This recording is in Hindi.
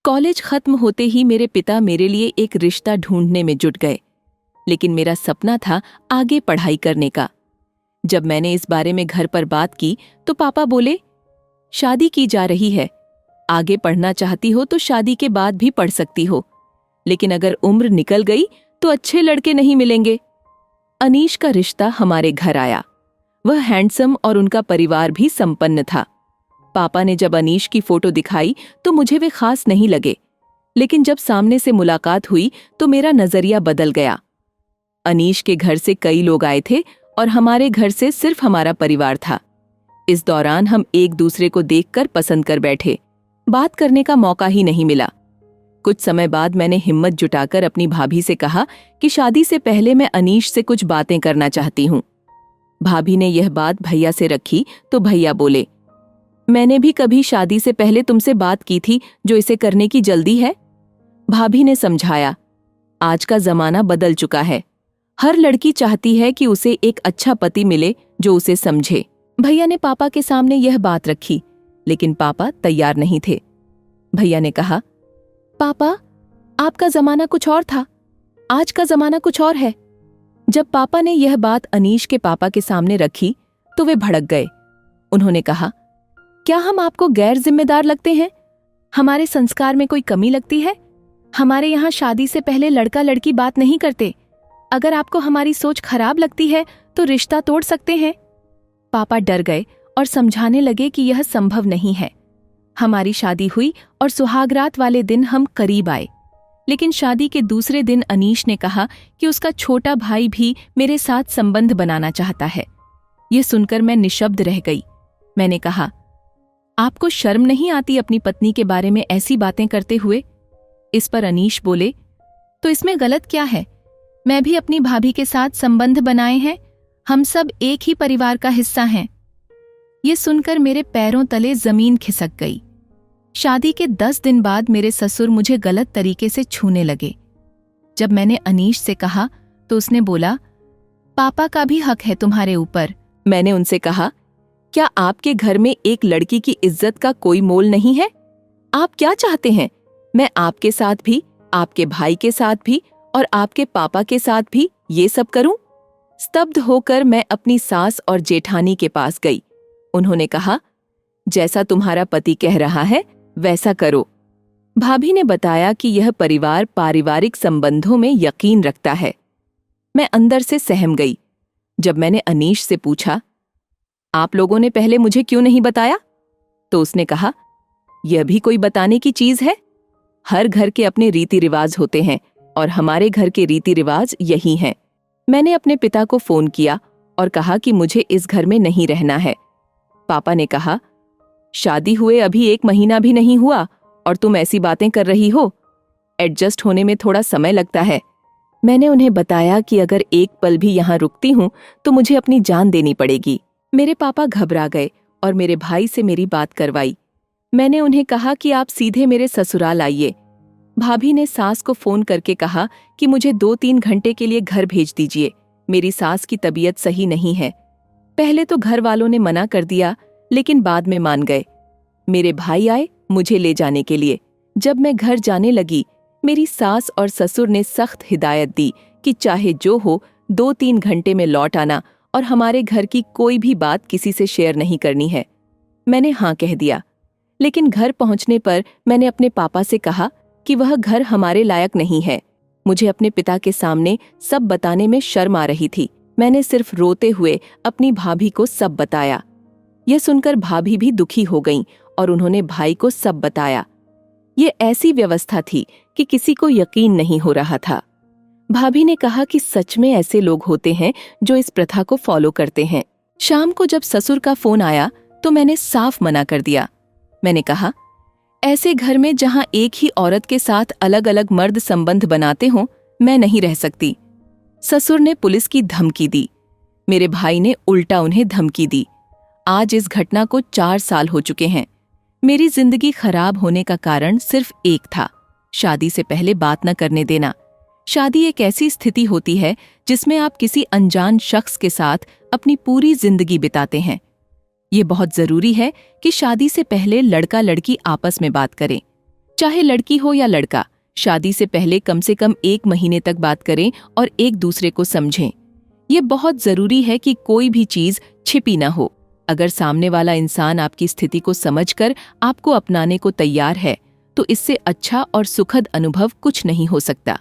कॉलेज खत्म होते ही मेरे पिता मेरे लिए एक रिश्ता ढूंढने में जुट गए, लेकिन मेरा सपना था आगे पढ़ाई करने का। जब मैंने इस बारे में घर पर बात की तो पापा बोले, शादी की जा रही है, आगे पढ़ना चाहती हो तो शादी के बाद भी पढ़ सकती हो, लेकिन अगर उम्र निकल गई तो अच्छे लड़के नहीं मिलेंगे। अनीश का रिश्ता हमारे घर आया। वह हैंडसम और उनका परिवार भी संपन्न था। पापा ने जब अनीश की फोटो दिखाई तो मुझे वे खास नहीं लगे, लेकिन जब सामने से मुलाकात हुई तो मेरा नजरिया बदल गया। अनीश के घर से कई लोग आए थे और हमारे घर से सिर्फ हमारा परिवार था। इस दौरान हम एक दूसरे को देखकर पसंद कर बैठे। बात करने का मौका ही नहीं मिला। कुछ समय बाद मैंने हिम्मत जुटाकर अपनी भाभी से कहा कि शादी से पहले मैं अनीश से कुछ बातें करना चाहती हूँ। भाभी ने यह बात भैया से रखी तो भैया बोले, मैंने भी कभी शादी से पहले तुमसे बात की थी, जो इसे करने की जल्दी है। भाभी ने समझाया, आज का जमाना बदल चुका है। हर लड़की चाहती है कि उसे एक अच्छा पति मिले जो उसे समझे। भैया ने पापा के सामने यह बात रखी, लेकिन पापा तैयार नहीं थे। भैया ने कहा, पापा, आपका जमाना कुछ और था, आज का जमाना कुछ और है। जब पापा ने यह बात अनीश के पापा के सामने रखी तो वे भड़क गए। उन्होंने कहा, क्या हम आपको गैर जिम्मेदार लगते हैं? हमारे संस्कार में कोई कमी लगती है? हमारे यहाँ शादी से पहले लड़का लड़की बात नहीं करते। अगर आपको हमारी सोच खराब लगती है तो रिश्ता तोड़ सकते हैं। पापा डर गए और समझाने लगे कि यह संभव नहीं है। हमारी शादी हुई और सुहागरात वाले दिन हम करीब आए, लेकिन शादी के दूसरे दिन अनीश ने कहा कि उसका छोटा भाई भी मेरे साथ संबंध बनाना चाहता है। यह सुनकर मैं निशब्द रह गई। मैंने कहा, आपको शर्म नहीं आती अपनी पत्नी के बारे में ऐसी बातें करते हुए? इस पर अनीश बोले, तो इसमें गलत क्या है? मैं भी अपनी भाभी के साथ संबंध बनाए हैं। हम सब एक ही परिवार का हिस्सा हैं। ये सुनकर मेरे पैरों तले जमीन खिसक गई। शादी के 10 दिन बाद मेरे ससुर मुझे गलत तरीके से छूने लगे। जब मैंने अनीश से कहा तो उसने बोला, पापा का भी हक है तुम्हारे ऊपर। मैंने उनसे कहा, क्या आपके घर में एक लड़की की इज्जत का कोई मोल नहीं है? आप क्या चाहते हैं? मैं आपके साथ भी, आपके भाई के साथ भी और आपके पापा के साथ भी ये सब करूं? स्तब्ध होकर मैं अपनी सास और जेठानी के पास गई। उन्होंने कहा, जैसा तुम्हारा पति कह रहा है वैसा करो। भाभी ने बताया कि यह परिवार पारिवारिक संबंधों में यकीन रखता है। मैं अंदर से सहम गई। जब मैंने अनीश से पूछा, आप लोगों ने पहले मुझे क्यों नहीं बताया? तो उसने कहा, यह भी कोई बताने की चीज है? हर घर के अपने रीति रिवाज होते हैं और हमारे घर के रीति रिवाज यही हैं। मैंने अपने पिता को फोन किया और कहा कि मुझे इस घर में नहीं रहना है। पापा ने कहा, शादी हुए अभी 1 महीना भी नहीं हुआ और तुम ऐसी बातें कर रही हो? एडजस्ट होने में थोड़ा समय लगता है। मैंने उन्हें बताया कि अगर एक पल भी यहाँ रुकती हूँ तो मुझे अपनी जान देनी पड़ेगी। मेरे पापा घबरा गए और मेरे भाई से मेरी बात करवाई। मैंने उन्हें कहा कि आप सीधे मेरे ससुराल आइए। भाभी ने सास को फोन करके कहा कि मुझे 2-3 घंटे के लिए घर भेज दीजिए। मेरी सास की तबीयत सही नहीं है। पहले तो घर वालों ने मना कर दिया, लेकिन बाद में मान गए। मेरे भाई आए मुझे ले जाने के लिए। जब मैं घर जाने लगी, मेरी सास और ससुर ने सख्त हिदायत दी कि चाहे जो हो 2-3 घंटे में लौट आना और हमारे घर की कोई भी बात किसी से शेयर नहीं करनी है। मैंने हाँ कह दिया, लेकिन घर पहुंचने पर मैंने अपने पापा से कहा कि वह घर हमारे लायक नहीं है। मुझे अपने पिता के सामने सब बताने में शर्म आ रही थी। मैंने सिर्फ रोते हुए अपनी भाभी को सब बताया। यह सुनकर भाभी भी दुखी हो गईं और उन्होंने भाई को सब बताया। ये ऐसी व्यवस्था थी कि किसी को यकीन नहीं हो रहा था। भाभी ने कहा कि सच में ऐसे लोग होते हैं जो इस प्रथा को फॉलो करते हैं। शाम को जब ससुर का फोन आया तो मैंने साफ मना कर दिया। मैंने कहा, ऐसे घर में जहां एक ही औरत के साथ अलग अलग मर्द संबंध बनाते हों, मैं नहीं रह सकती। ससुर ने पुलिस की धमकी दी। मेरे भाई ने उल्टा उन्हें धमकी दी। आज इस घटना को 4 साल हो चुके हैं। मेरी जिंदगी खराब होने का कारण सिर्फ एक था, शादी से पहले बात न करने देना। शादी एक ऐसी स्थिति होती है जिसमें आप किसी अनजान शख्स के साथ अपनी पूरी जिंदगी बिताते हैं। ये बहुत जरूरी है कि शादी से पहले लड़का लड़की आपस में बात करें। चाहे लड़की हो या लड़का, शादी से पहले कम से कम 1 महीने तक बात करें और एक दूसरे को समझें। ये बहुत जरूरी है कि कोई भी चीज छिपी ना हो। अगर सामने वाला इंसान आपकी स्थिति को समझकर आपको अपनाने को तैयार है, तो इससे अच्छा और सुखद अनुभव कुछ नहीं हो सकता।